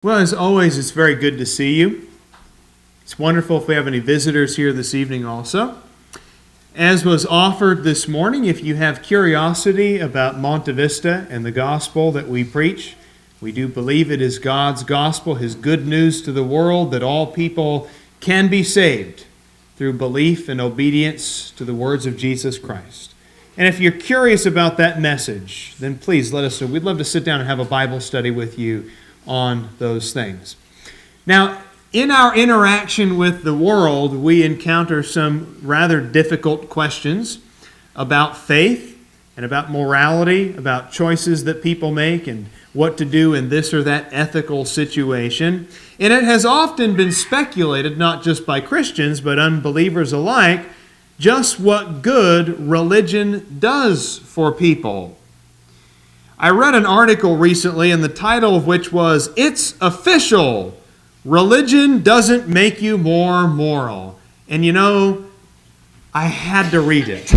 Well, as always, it's very good to see you. It's wonderful if we have any visitors here this evening also. As was offered this morning, if you have curiosity about Monte Vista and the gospel that we preach, we do believe it is God's gospel, His good news to the world that all people can be saved through belief and obedience to the words of Jesus Christ. And if you're curious about that message, then please let us know. We'd love to sit down and have a Bible study with you on those things. Now, in our interaction with the world, we encounter some rather difficult questions about faith and about morality, about choices that people make and what to do in this or that ethical situation. And it has often been speculated, not just by Christians, but unbelievers alike, just what good religion does for people. I read an article recently, and the title of which was, "It's Official! Religion Doesn't Make You More Moral." And you know, I had to read it.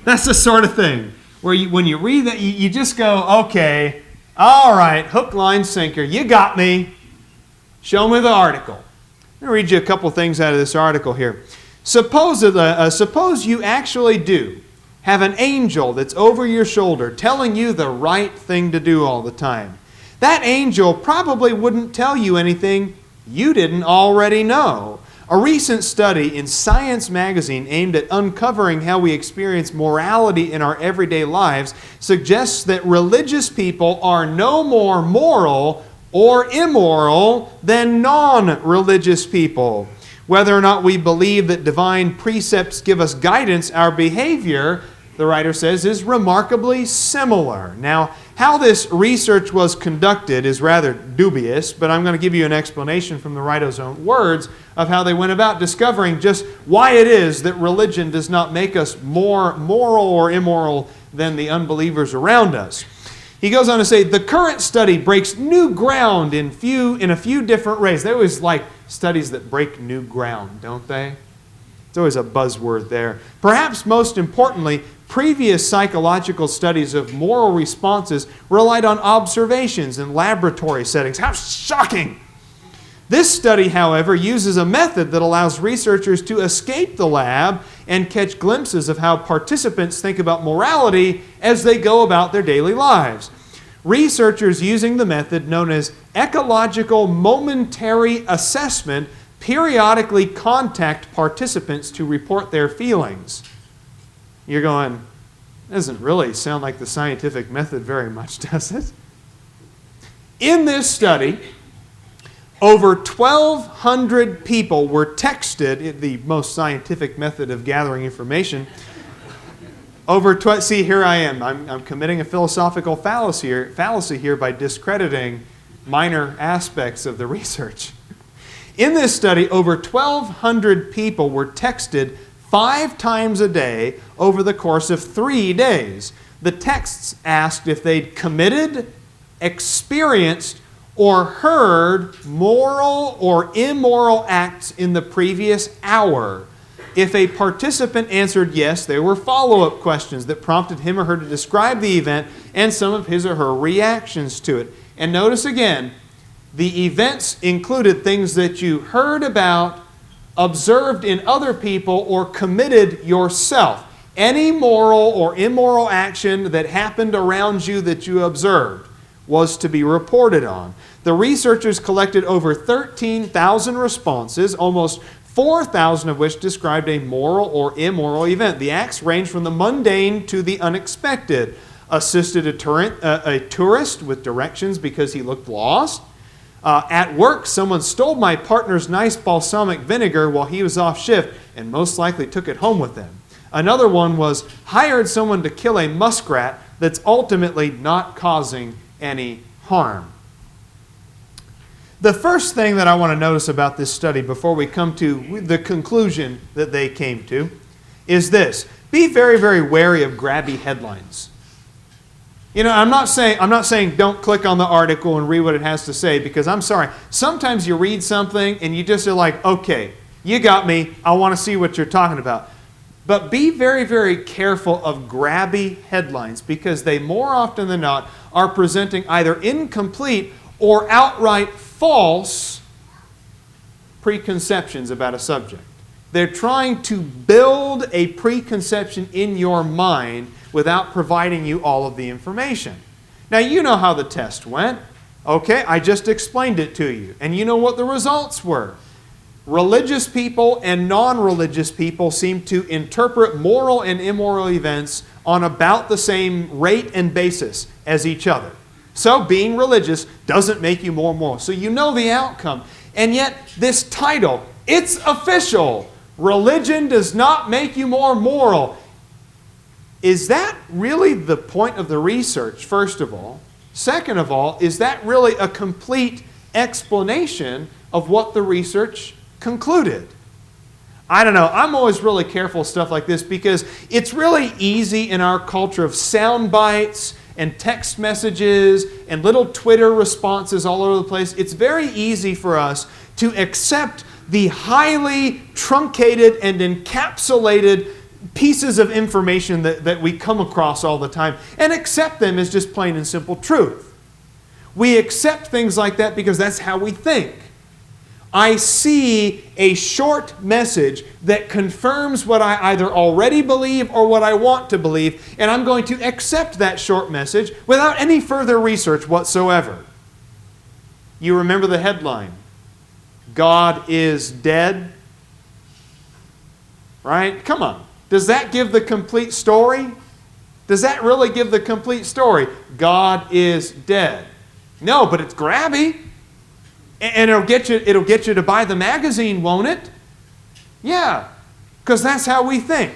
That's the sort of thing where when you read that, you just go, okay, all right, hook, line, sinker, you got me. Show me the article. I'm going to read you a couple things out of this article here. Suppose you actually do have an angel that's over your shoulder telling you the right thing to do all the time. That angel probably wouldn't tell you anything you didn't already know. A recent study in Science magazine aimed at uncovering how we experience morality in our everyday lives suggests that religious people are no more moral or immoral than non-religious people. Whether or not we believe that divine precepts give us guidance, our behavior, the writer says, is remarkably similar. Now, how this research was conducted is rather dubious, but I'm going to give you an explanation from the writer's own words of how they went about discovering just why it is that religion does not make us more moral or immoral than the unbelievers around us. He goes on to say, the current study breaks new ground in a few different ways. They always like studies that break new ground, don't they? It's always a buzzword there. Perhaps most importantly, previous psychological studies of moral responses relied on observations in laboratory settings. How shocking! This study, however, uses a method that allows researchers to escape the lab and catch glimpses of how participants think about morality as they go about their daily lives. Researchers using the method known as ecological momentary assessment periodically contact participants to report their feelings. You're going, doesn't really sound like the scientific method very much, does it? In this study, over 1,200 people were texted, the most scientific method of gathering information. See, here I am. I'm committing a philosophical fallacy here by discrediting minor aspects of the research. In this study, over 1,200 people were texted 5 times a day over the course of 3 days. The texts asked if they'd committed, experienced, or heard moral or immoral acts in the previous hour. If a participant answered yes, there were follow-up questions that prompted him or her to describe the event and some of his or her reactions to it. And notice again, the events included things that you heard about, observed in other people, or committed yourself. Any moral or immoral action that happened around you that you observed was to be reported on. The researchers collected over 13,000 responses, almost 4,000 of which described a moral or immoral event. The acts ranged from the mundane to the unexpected. Assisted a tourist with directions because he looked lost. At work, someone stole my partner's nice balsamic vinegar while he was off shift and most likely took it home with them. Another one was hired someone to kill a muskrat that's ultimately not causing any harm. The first thing that I want to notice about this study before we come to the conclusion that they came to is this. Be very, very wary of grabby headlines. You know, I'm not saying don't click on the article and read what it has to say, because I'm sorry. Sometimes you read something and you just are like, okay, you got me. I want to see what you're talking about. But be very, very careful of grabby headlines, because they more often than not are presenting either incomplete or outright false preconceptions about a subject. They're trying to build a preconception in your mind without providing you all of the information. Now, you know how the test went. Okay, I just explained it to you. And you know what the results were. Religious people and non-religious people seem to interpret moral and immoral events on about the same rate and basis as each other. So being religious doesn't make you more moral. So you know the outcome. And yet this title, it's official. Religion does not make you more moral. Is that really the point of the research, first of all? Second of all, is that really a complete explanation of what the research concluded? I don't know. I'm always really careful with stuff like this because it's really easy in our culture of sound bites and text messages and little Twitter responses all over the place. It's very easy for us to accept the highly truncated and encapsulated pieces of information that we come across all the time and accept them as just plain and simple truth. We accept things like that because that's how we think. I see a short message that confirms what I either already believe or what I want to believe, and I'm going to accept that short message without any further research whatsoever. You remember the headline, God is dead? Right? Come on. Does that give the complete story? Does that really give the complete story? God is dead. No, but it's grabby. And it'll get you to buy the magazine, won't it? Yeah, because that's how we think.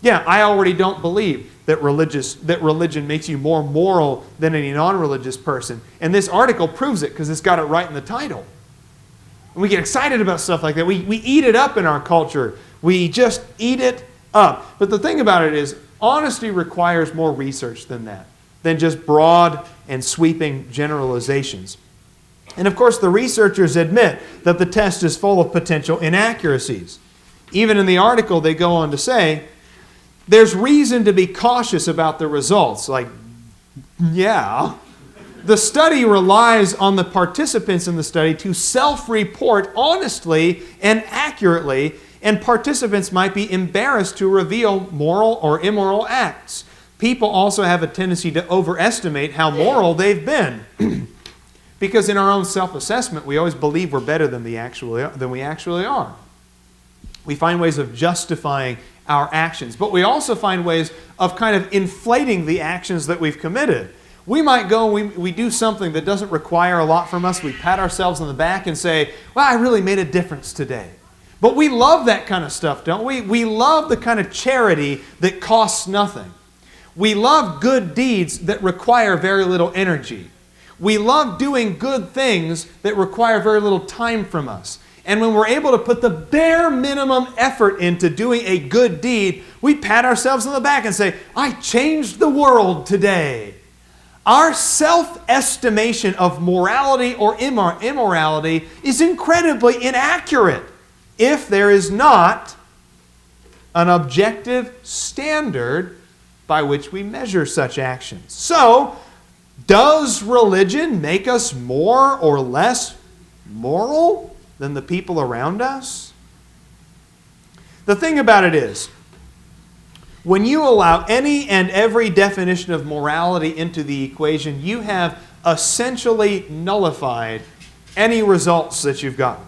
Yeah, I already don't believe that religion makes you more moral than any non-religious person. And this article proves it because it's got it right in the title. And we get excited about stuff like that. We eat it up in our culture. We just eat it up. But the thing about it is, honesty requires more research than that, than just broad and sweeping generalizations. And of course, the researchers admit that the test is full of potential inaccuracies. Even in the article, they go on to say, there's reason to be cautious about the results. Like, yeah. The study relies on the participants in the study to self-report honestly and accurately, and participants might be embarrassed to reveal moral or immoral acts. People also have a tendency to overestimate how moral they've been. Because in our own self-assessment, we always believe we're better than we actually are. We find ways of justifying our actions, but we also find ways of kind of inflating the actions that we've committed. We might go and we do something that doesn't require a lot from us. We pat ourselves on the back and say, well, I really made a difference today. But we love that kind of stuff, don't we? We love the kind of charity that costs nothing. We love good deeds that require very little energy. We love doing good things that require very little time from us. And when we're able to put the bare minimum effort into doing a good deed, we pat ourselves on the back and say, I changed the world today. Our self-estimation of morality or immorality is incredibly inaccurate if there is not an objective standard by which we measure such actions. So, does religion make us more or less moral than the people around us? The thing about it is, when you allow any and every definition of morality into the equation, you have essentially nullified any results that you've gotten.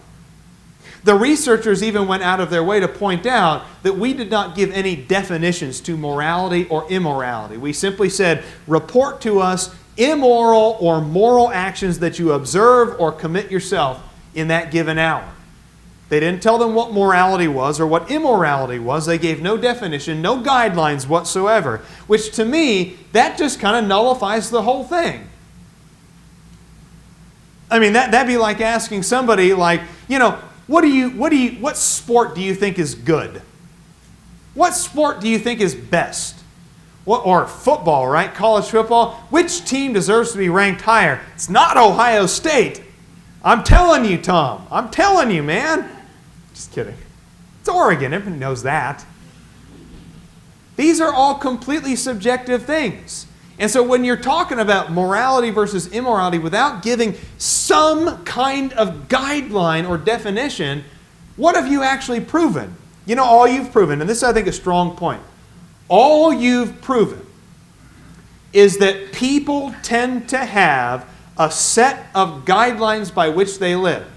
The researchers even went out of their way to point out that we did not give any definitions to morality or immorality. We simply said, report to us immoral or moral actions that you observe or commit yourself in that given hour. They didn't tell them what morality was or what immorality was. They gave no definition, no guidelines whatsoever, which to me, that just kind of nullifies the whole thing. I mean, that'd be like asking somebody like, what sport do you think is good? What sport do you think is best? Or football, right? College football. Which team deserves to be ranked higher? It's not Ohio State. I'm telling you, Tom. I'm telling you, man. Just kidding. It's Oregon. Everybody knows that. These are all completely subjective things. And so when you're talking about morality versus immorality without giving some kind of guideline or definition, what have you actually proven? You know, all you've proven, and this I think is a strong point, all you've proven is that people tend to have a set of guidelines by which they live.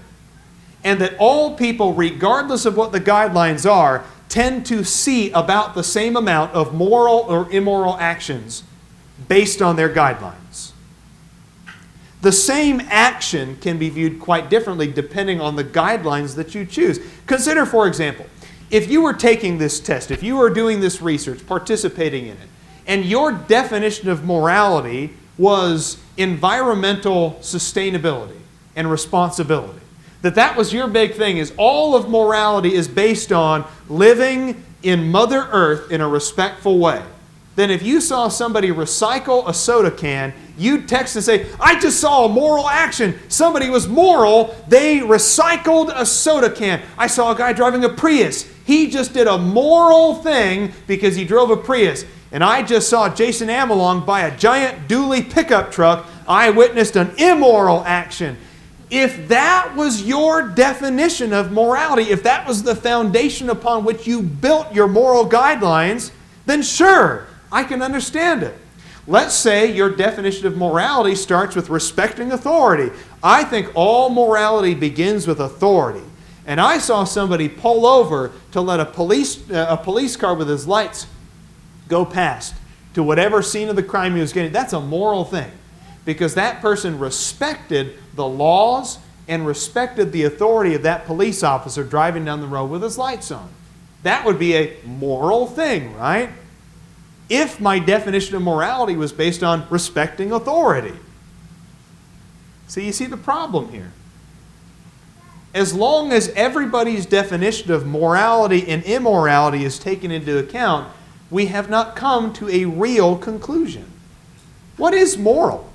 And that all people, regardless of what the guidelines are, tend to see about the same amount of moral or immoral actions based on their guidelines. The same action can be viewed quite differently depending on the guidelines that you choose. Consider, for example, if you were taking this test, if you were doing this research, participating in it, and your definition of morality was environmental sustainability and responsibility, that was your big thing, is all of morality is based on living in Mother Earth in a respectful way, then if you saw somebody recycle a soda can, you'd text and say, I just saw a moral action. Somebody was moral. They recycled a soda can. I saw a guy driving a Prius. He just did a moral thing because he drove a Prius. And I just saw Jason Amelong buy a giant dually pickup truck. I witnessed an immoral action. If that was your definition of morality, if that was the foundation upon which you built your moral guidelines, then sure, I can understand it. Let's say your definition of morality starts with respecting authority. I think all morality begins with authority. And I saw somebody pull over to let a police car with his lights go past to whatever scene of the crime he was getting. That's a moral thing, because that person respected the laws and respected the authority of that police officer driving down the road with his lights on. That would be a moral thing, right? If my definition of morality was based on respecting authority. So you see the problem here. As long as everybody's definition of morality and immorality is taken into account, we have not come to a real conclusion. What is moral?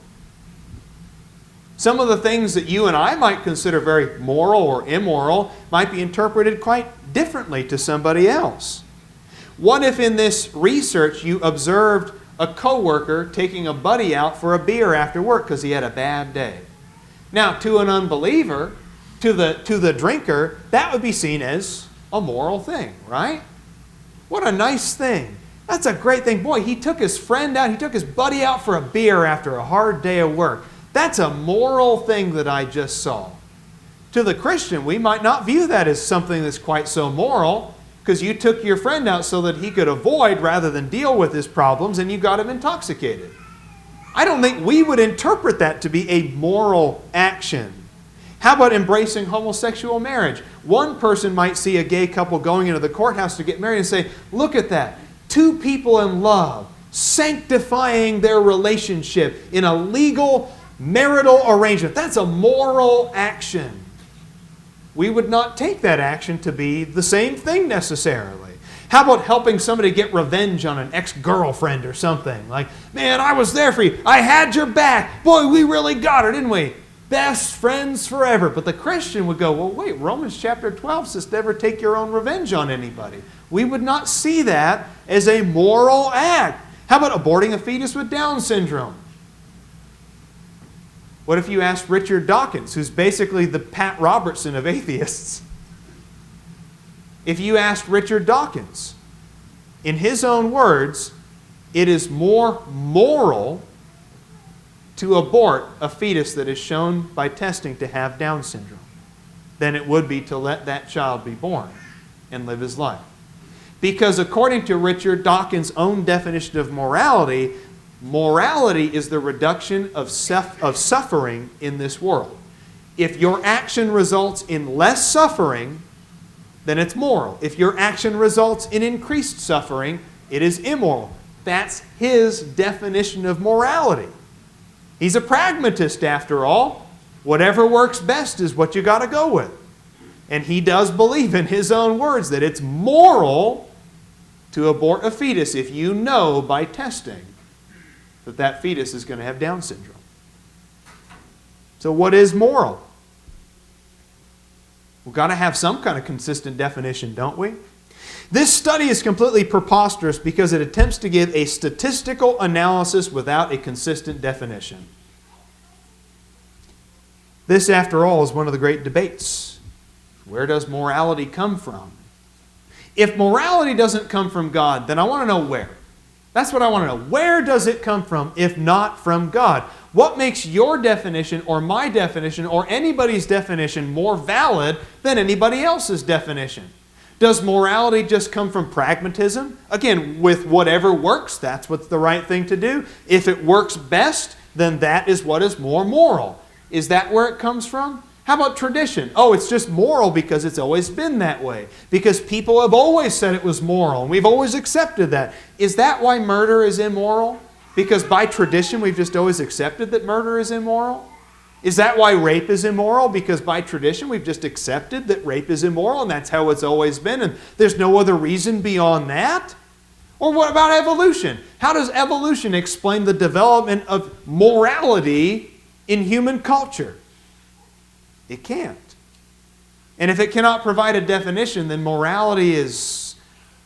Some of the things that you and I might consider very moral or immoral might be interpreted quite differently to somebody else. What if in this research you observed a coworker taking a buddy out for a beer after work because he had a bad day? Now, to an unbeliever, to the drinker, that would be seen as a moral thing, right? What a nice thing. That's a great thing. Boy, he took his friend out, he took his buddy out for a beer after a hard day of work. That's a moral thing that I just saw. To the Christian, we might not view that as something that's quite so moral, because you took your friend out so that he could avoid rather than deal with his problems, and you got him intoxicated. I don't think we would interpret that to be a moral action. How about embracing homosexual marriage? One person might see a gay couple going into the courthouse to get married and say, look at that, two people in love, sanctifying their relationship in a legal marital arrangement. That's a moral action. We would not take that action to be the same thing necessarily. How about helping somebody get revenge on an ex-girlfriend or something? Like, man, I was there for you. I had your back. Boy, we really got her, didn't we? Best friends forever. But the Christian would go, well, wait, Romans chapter 12 says never take your own revenge on anybody. We would not see that as a moral act. How about aborting a fetus with Down syndrome? What if you asked Richard Dawkins, who's basically the Pat Robertson of atheists? If you asked Richard Dawkins, in his own words, it is more moral to abort a fetus that is shown by testing to have Down syndrome than it would be to let that child be born and live his life. Because according to Richard Dawkins' own definition of morality, morality is the reduction of suffering in this world. If your action results in less suffering, then it's moral. If your action results in increased suffering, it is immoral. That's his definition of morality. He's a pragmatist after all. Whatever works best is what you got to go with. And he does believe in his own words that it's moral to abort a fetus if you know by testing that that fetus is going to have Down syndrome. So what is moral? We've got to have some kind of consistent definition, don't we? This study is completely preposterous because it attempts to give a statistical analysis without a consistent definition. This, after all, is one of the great debates. Where does morality come from? If morality doesn't come from God, then I want to know where. That's what I want to know. Where does it come from if not from God? What makes your definition or my definition or anybody's definition more valid than anybody else's definition? Does morality just come from pragmatism? Again, with whatever works, that's what's the right thing to do. If it works best, then that is what is more moral. Is that where it comes from? How about tradition? Oh, it's just moral because it's always been that way. Because people have always said it was moral, and we've always accepted that. Is that why murder is immoral? Because by tradition we've just always accepted that murder is immoral? Is that why rape is immoral? Because by tradition we've just accepted that rape is immoral, and that's how it's always been, and there's no other reason beyond that? Or what about evolution? How does evolution explain the development of morality in human culture? It can't. And if it cannot provide a definition, then morality is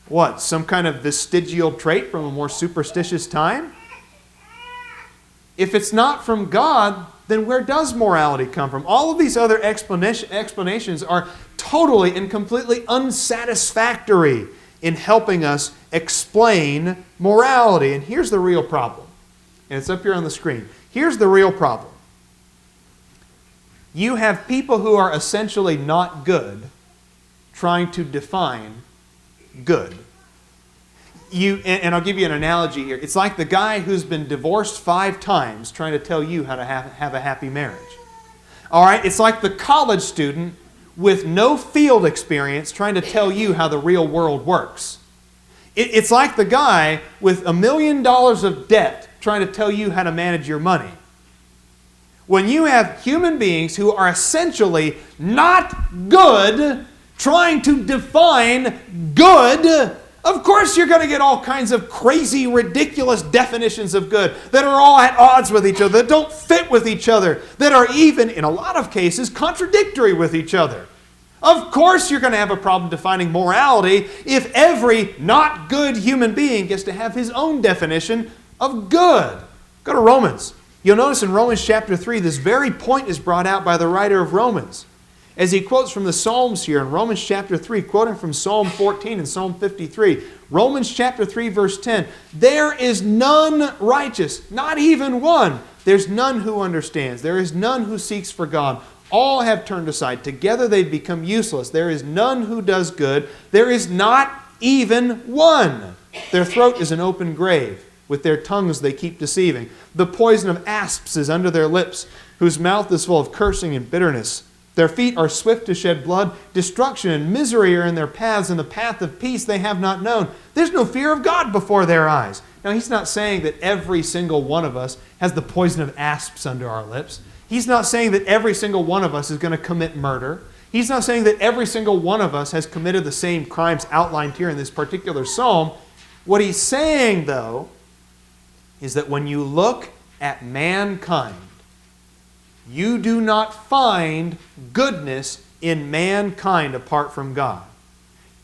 what? Some kind of vestigial trait from a more superstitious time? If it's not from God, then where does morality come from? All of these other explanations are totally and completely unsatisfactory in helping us explain morality. And here's the real problem. And it's up here on the screen. Here's the real problem. You have people who are essentially not good trying to define good. And I'll give you an analogy here. It's like the guy who's been divorced 5 times trying to tell you how to have a happy marriage. All right? It's like the college student with no field experience trying to tell you how the real world works. It's like the guy with $1 million of debt trying to tell you how to manage your money. When you have human beings who are essentially not good trying to define good, of course you're going to get all kinds of crazy, ridiculous definitions of good that are all at odds with each other, that don't fit with each other, that are even, in a lot of cases, contradictory with each other. Of course you're going to have a problem defining morality if every not good human being gets to have his own definition of good. Go to Romans. You'll notice in Romans chapter 3, this very point is brought out by the writer of Romans. As he quotes from the Psalms here in Romans chapter 3, quoting from Psalm 14 and Psalm 53. Romans chapter 3, verse 10. There is none righteous, not even one. There's none who understands. There is none who seeks for God. All have turned aside. Together they've become useless. There is none who does good. There is not even one. Their throat is an open grave. With their tongues they keep deceiving. The poison of asps is under their lips, whose mouth is full of cursing and bitterness. Their feet are swift to shed blood. Destruction and misery are in their paths, and the path of peace they have not known. There's no fear of God before their eyes. Now, he's not saying that every single one of us has the poison of asps under our lips. He's not saying that every single one of us is going to commit murder. He's not saying that every single one of us has committed the same crimes outlined here in this particular psalm. What he's saying, though, is that when you look at mankind, you do not find goodness in mankind apart from God.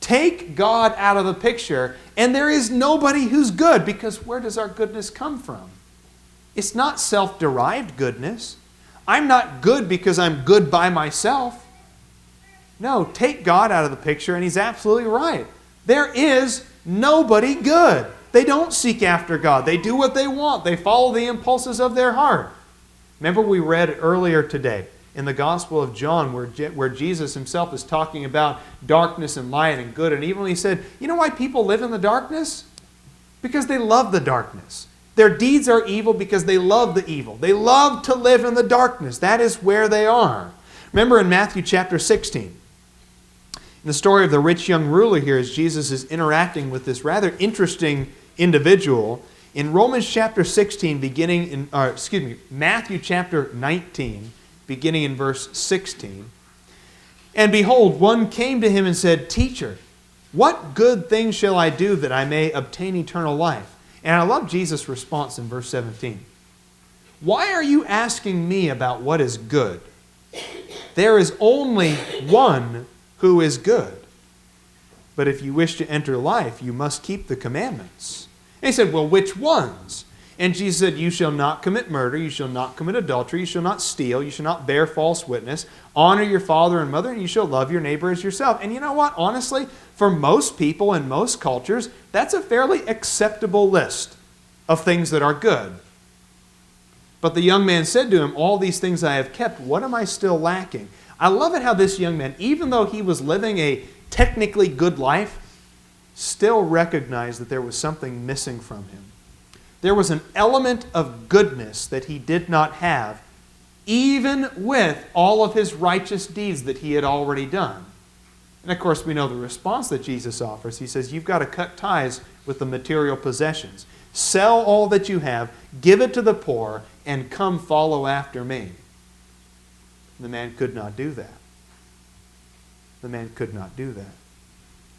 Take God out of the picture, and there is nobody who's good, because where does our goodness come from? It's not self-derived goodness. I'm not good because I'm good by myself. No, take God out of the picture, and he's absolutely right. There is nobody good. They don't seek after God. They do what they want. They follow the impulses of their heart. Remember we read earlier today in the Gospel of John where Jesus himself is talking about darkness and light and good and evil. And he said, you know why people live in the darkness? Because they love the darkness. Their deeds are evil because they love the evil. They love to live in the darkness. That is where they are. Remember in Matthew chapter 16, in the story of the rich young ruler here, as Jesus is interacting with this rather interesting individual, in Romans chapter 16, Matthew chapter 19, beginning in verse 16. And behold, one came to him and said, Teacher, what good thing shall I do that I may obtain eternal life? And I love Jesus' response in verse 17. Why are you asking me about what is good? There is only one who is good. But if you wish to enter life, you must keep the commandments. And he said, well, which ones? And Jesus said, you shall not commit murder, you shall not commit adultery, you shall not steal, you shall not bear false witness, honor your father and mother, and you shall love your neighbor as yourself. And you know what? Honestly, for most people in most cultures, that's a fairly acceptable list of things that are good. But the young man said to him, all these things I have kept, what am I still lacking? I love it how this young man, even though he was living a technically good life, still recognized that there was something missing from him. There was an element of goodness that he did not have, even with all of his righteous deeds that he had already done. And of course, we know the response that Jesus offers. He says, you've got to cut ties with the material possessions. Sell all that you have, give it to the poor, and come follow after me. The man could not do that. The man could not do that.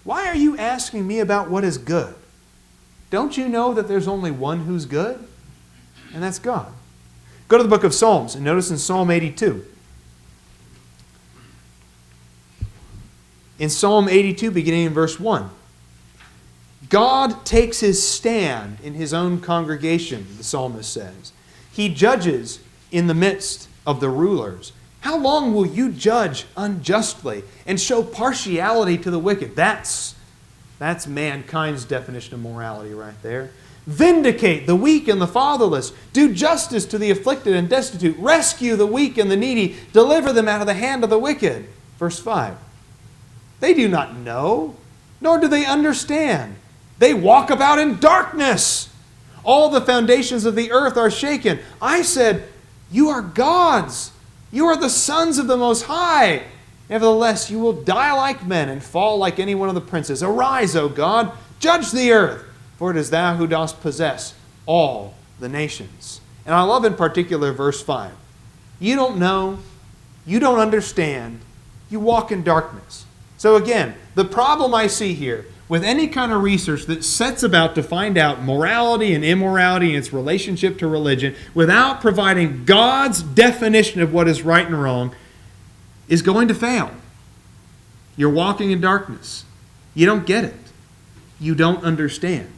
Why are you asking me about what is good? Don't you know that there's only one who's good? And that's God. Go to the book of Psalms and notice in Psalm 82. In Psalm 82, beginning in verse 1, God takes his stand in his own congregation, the psalmist says. He judges in the midst of the rulers. How long will you judge unjustly and show partiality to the wicked? That's mankind's definition of morality right there. Vindicate the weak and the fatherless. Do justice to the afflicted and destitute. Rescue the weak and the needy. Deliver them out of the hand of the wicked. Verse 5. They do not know, nor do they understand. They walk about in darkness. All the foundations of the earth are shaken. I said, you are gods. You are the sons of the Most High. Nevertheless, you will die like men and fall like any one of the princes. Arise, O God, judge the earth, for it is thou who dost possess all the nations. And I love in particular verse 5. You don't know, you don't understand, you walk in darkness. So again, the problem I see here with any kind of research that sets about to find out morality and immorality and its relationship to religion without providing God's definition of what is right and wrong is going to fail. You're walking in darkness. You don't get it. You don't understand.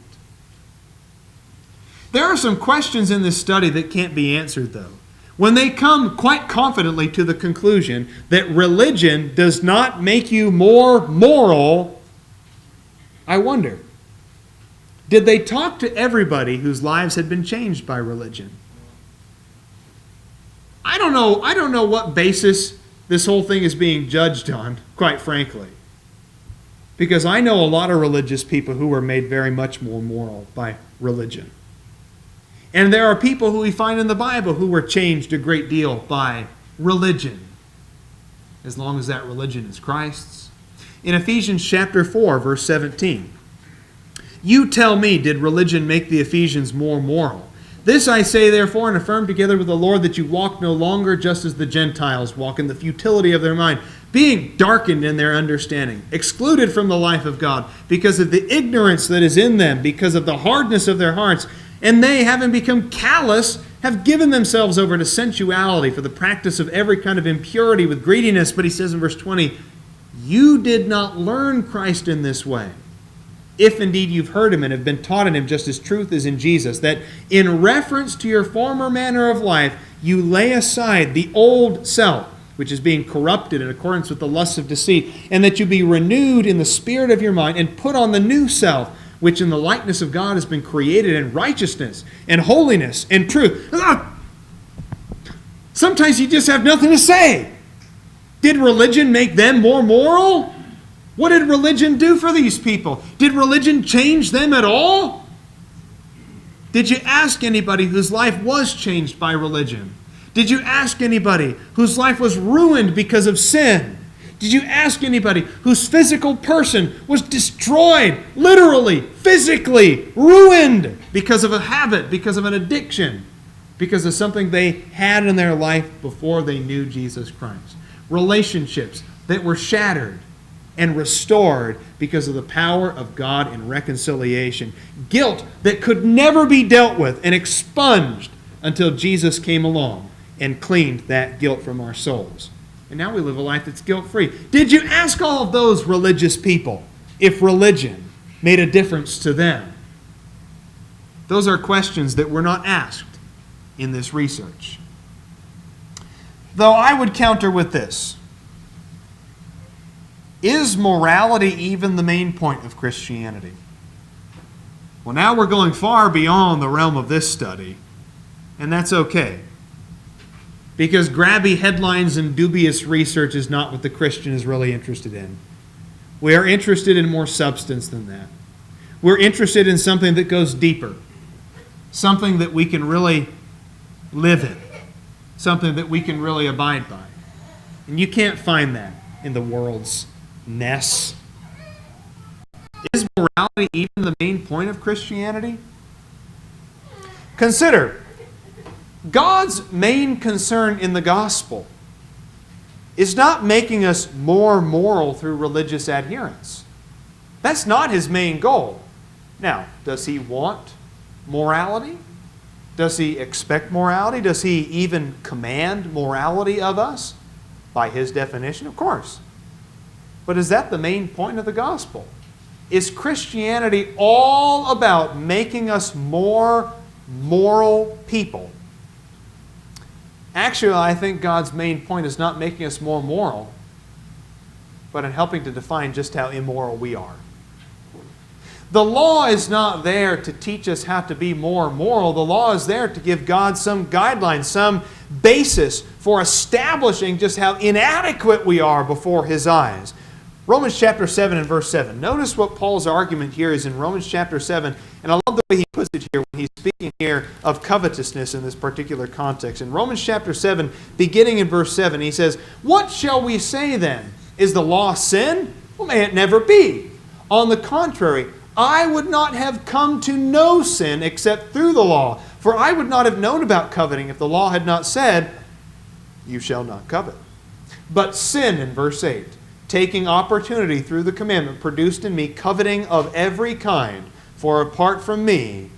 There are some questions in this study that can't be answered, though. When they come quite confidently to the conclusion that religion does not make you more moral, I wonder, did they talk to everybody whose lives had been changed by religion? I don't know what basis this whole thing is being judged on, quite frankly. Because I know a lot of religious people who were made very much more moral by religion. And there are people who we find in the Bible who were changed a great deal by religion, as long as that religion is Christ's. In Ephesians chapter 4, verse 17, you tell me, did religion make the Ephesians more moral? This I say, therefore, and affirm together with the Lord, that you walk no longer just as the Gentiles walk in the futility of their mind, being darkened in their understanding, excluded from the life of God, because of the ignorance that is in them, because of the hardness of their hearts. And they, having become callous, have given themselves over to sensuality for the practice of every kind of impurity with greediness. But he says in verse 20, you did not learn Christ in this way, if indeed you've heard him and have been taught in him, just as truth is in Jesus, that in reference to your former manner of life, you lay aside the old self, which is being corrupted in accordance with the lusts of deceit, and that you be renewed in the spirit of your mind, and put on the new self, which in the likeness of God has been created in righteousness and holiness and truth. Sometimes you just have nothing to say. Did religion make them more moral? What did religion do for these people? Did religion change them at all? Did you ask anybody whose life was changed by religion? Did you ask anybody whose life was ruined because of sin? Did you ask anybody whose physical person was destroyed, literally, physically, ruined because of a habit, because of an addiction, because of something they had in their life before they knew Jesus Christ? Relationships that were shattered and restored because of the power of God in reconciliation. Guilt that could never be dealt with and expunged until Jesus came along and cleaned that guilt from our souls. And now we live a life that's guilt-free. Did you ask all of those religious people if religion made a difference to them? Those are questions that were not asked in this research. Though I would counter with this. Is morality even the main point of Christianity? Well, now we're going far beyond the realm of this study, and that's okay. Because grabby headlines and dubious research is not what the Christian is really interested in. We are interested in more substance than that. We're interested in something that goes deeper, something that we can really live in, something that we can really abide by. And you can't find that in the world's mess. Is morality even the main point of Christianity? Consider, God's main concern in the gospel is not making us more moral through religious adherence. That's not his main goal. Now, does he want morality? Does he expect morality? Does he even command morality of us? By his definition, of course. But is that the main point of the gospel? Is Christianity all about making us more moral people? Actually, I think God's main point is not making us more moral, but in helping to define just how immoral we are. The law is not there to teach us how to be more moral. The law is there to give God some guidelines, some basis for establishing just how inadequate we are before his eyes. Romans chapter 7 and verse 7. Notice what Paul's argument here is in Romans chapter 7. And I love the way he puts it here when he's speaking here of covetousness in this particular context. In Romans chapter 7, beginning in verse 7, he says, "What shall we say then? Is the law sin? Well, may it never be. On the contrary, I would not have come to know sin except through the law. For I would not have known about coveting if the law had not said, 'You shall not covet.' But sin," in verse 8, "taking opportunity through the commandment, produced in me coveting of every kind. For apart from me,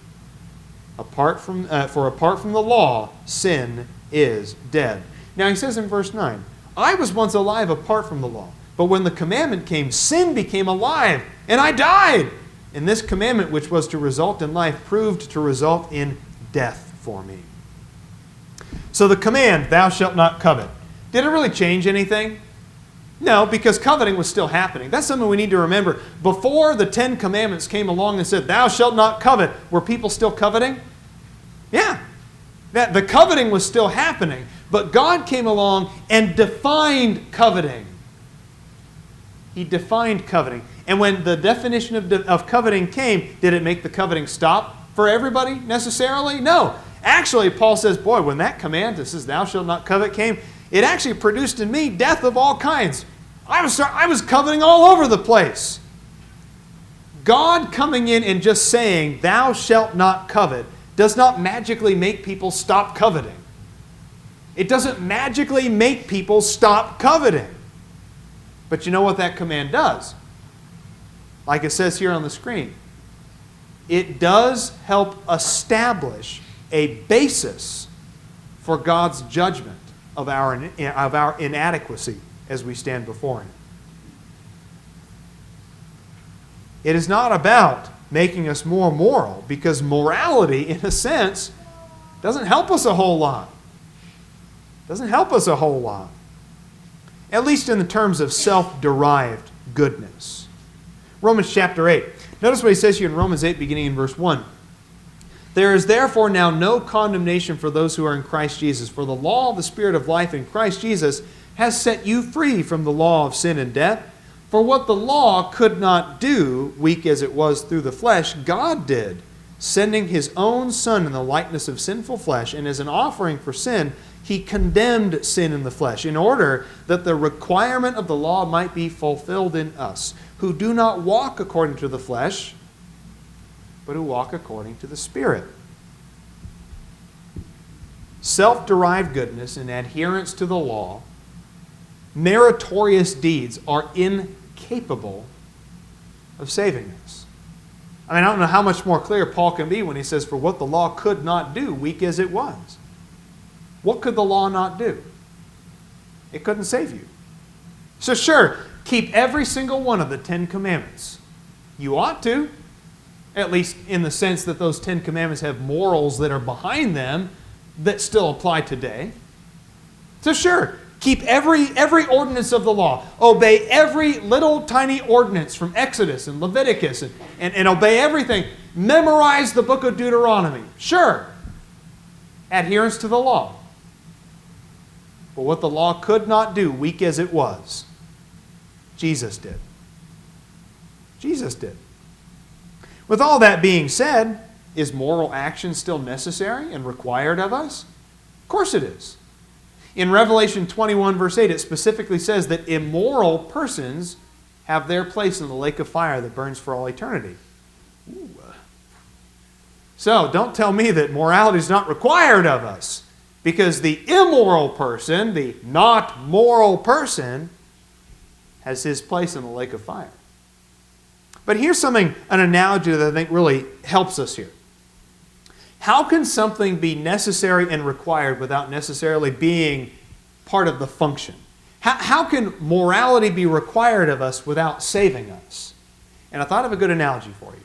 apart from the law, sin is dead." Now he says in verse 9, "I was once alive apart from the law, but when the commandment came, sin became alive, and I died. And this commandment, which was to result in life, proved to result in death for me." So the command, "Thou shalt not covet," did it really change anything? No, because coveting was still happening. That's something we need to remember. Before the 10 Commandments came along and said, "Thou shalt not covet," were people still coveting? Yeah. The coveting was still happening. But God came along and defined coveting. He defined coveting. And when the definition of coveting came, did it make the coveting stop for everybody necessarily? No. Actually, Paul says, boy, when that command that says, "Thou shalt not covet," came, it actually produced in me death of all kinds. I was coveting all over the place. God coming in and just saying, "Thou shalt not covet," does not magically make people stop coveting. It doesn't magically make people stop coveting. But you know what that command does? Like it says here on the screen, it does help establish a basis for God's judgment of our inadequacy as we stand before him. It is not about making us more moral, because morality, in a sense, doesn't help us a whole lot. Doesn't help us a whole lot. At least in the terms of self-derived goodness. Romans chapter 8. Notice what he says here in Romans 8, beginning in verse 1. "There is therefore now no condemnation for those who are in Christ Jesus. For the law of the Spirit of life in Christ Jesus has set you free from the law of sin and death. For what the law could not do, weak as it was through the flesh, God did, sending his own Son in the likeness of sinful flesh, and as an offering for sin, he condemned sin in the flesh, in order that the requirement of the law might be fulfilled in us, who do not walk according to the flesh, but who walk according to the Spirit." Self-derived goodness and adherence to the law, meritorious deeds, are incapable of saving us. I don't know how much more clear Paul can be when he says, "For what the law could not do, weak as it was." What could the law not do? It couldn't save you. So sure, keep every single one of the 10 Commandments. You ought to, at least in the sense that those 10 commandments have morals that are behind them that still apply today. So sure, keep every ordinance of the law. Obey every little tiny ordinance from Exodus and Leviticus and obey everything. Memorize the book of Deuteronomy. Sure. Adherence to the law. But what the law could not do, weak as it was, Jesus did. Jesus did. With all that being said, is moral action still necessary and required of us? Of course it is. In Revelation 21, verse 8, it specifically says that immoral persons have their place in the lake of fire that burns for all eternity. Ooh. So, don't tell me that morality is not required of us, because the immoral person, the not moral person, has his place in the lake of fire. But here's an analogy that I think really helps us here. How can something be necessary and required without necessarily being part of the function? How can morality be required of us without saving us? And I thought of a good analogy for you.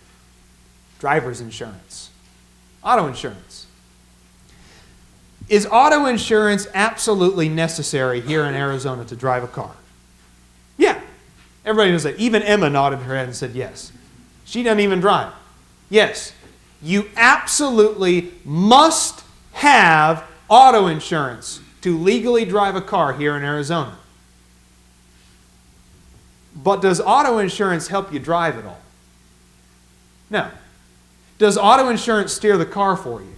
Driver's insurance. Auto insurance. Is auto insurance absolutely necessary here in Arizona to drive a car? Yeah. Everybody knows that. Even Emma nodded her head and said yes. She doesn't even drive. Yes. You absolutely must have auto insurance to legally drive a car here in Arizona. But does auto insurance help you drive at all? No. Does auto insurance steer the car for you?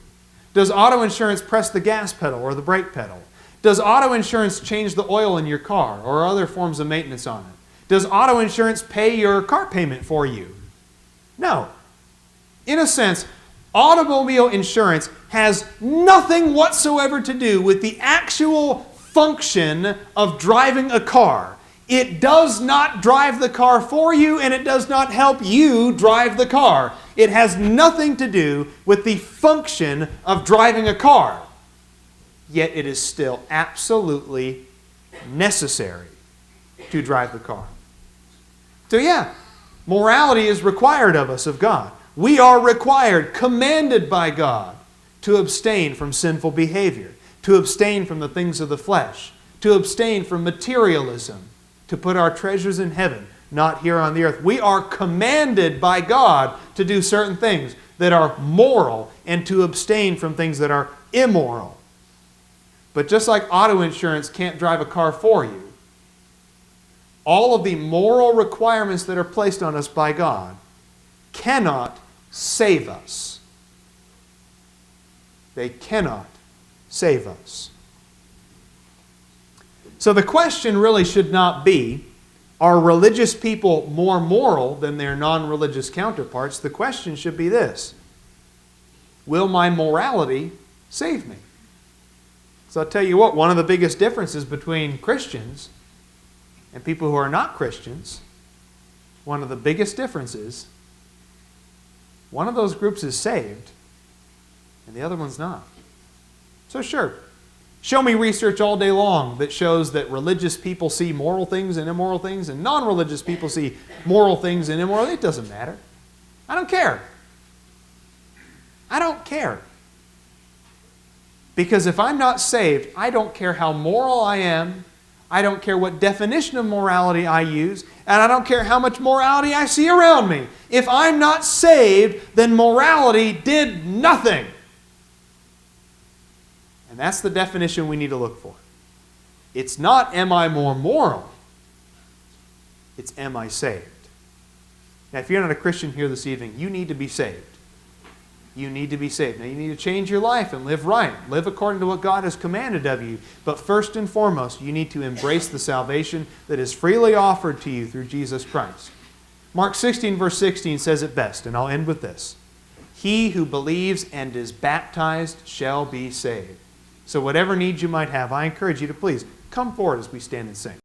Does auto insurance press the gas pedal or the brake pedal? Does auto insurance change the oil in your car or other forms of maintenance on it? Does auto insurance pay your car payment for you? No. In a sense, automobile insurance has nothing whatsoever to do with the actual function of driving a car. It does not drive the car for you, and it does not help you drive the car. It has nothing to do with the function of driving a car. Yet it is still absolutely necessary to drive the car. So yeah, morality is required of us, of God. We are required, commanded by God, to abstain from sinful behavior, to abstain from the things of the flesh, to abstain from materialism, to put our treasures in heaven, not here on the earth. We are commanded by God to do certain things that are moral and to abstain from things that are immoral. But just like auto insurance can't drive a car for you, all of the moral requirements that are placed on us by God cannot save us. They cannot save us. So the question really should not be, are religious people more moral than their non-religious counterparts? The question should be this: will my morality save me? So I'll tell you what, one of the biggest differences between Christians and people who are not Christians, one of the biggest differences, one of those groups is saved and the other one's not. So sure, show me research all day long that shows that religious people see moral things and immoral things and non-religious people see moral things and immoral. It doesn't matter. I don't care. I don't care. Because if I'm not saved, I don't care how moral I am. I don't care what definition of morality I use. And I don't care how much morality I see around me. If I'm not saved, then morality did nothing. And that's the definition we need to look for. It's not, am I more moral? It's, am I saved? Now, if you're not a Christian here this evening, you need to be saved. You need to be saved. Now, you need to change your life and live right. Live according to what God has commanded of you. But first and foremost, you need to embrace the salvation that is freely offered to you through Jesus Christ. Mark 16, verse 16 says it best, and I'll end with this. He who believes and is baptized shall be saved. So whatever needs you might have, I encourage you to please come forward as we stand and sing.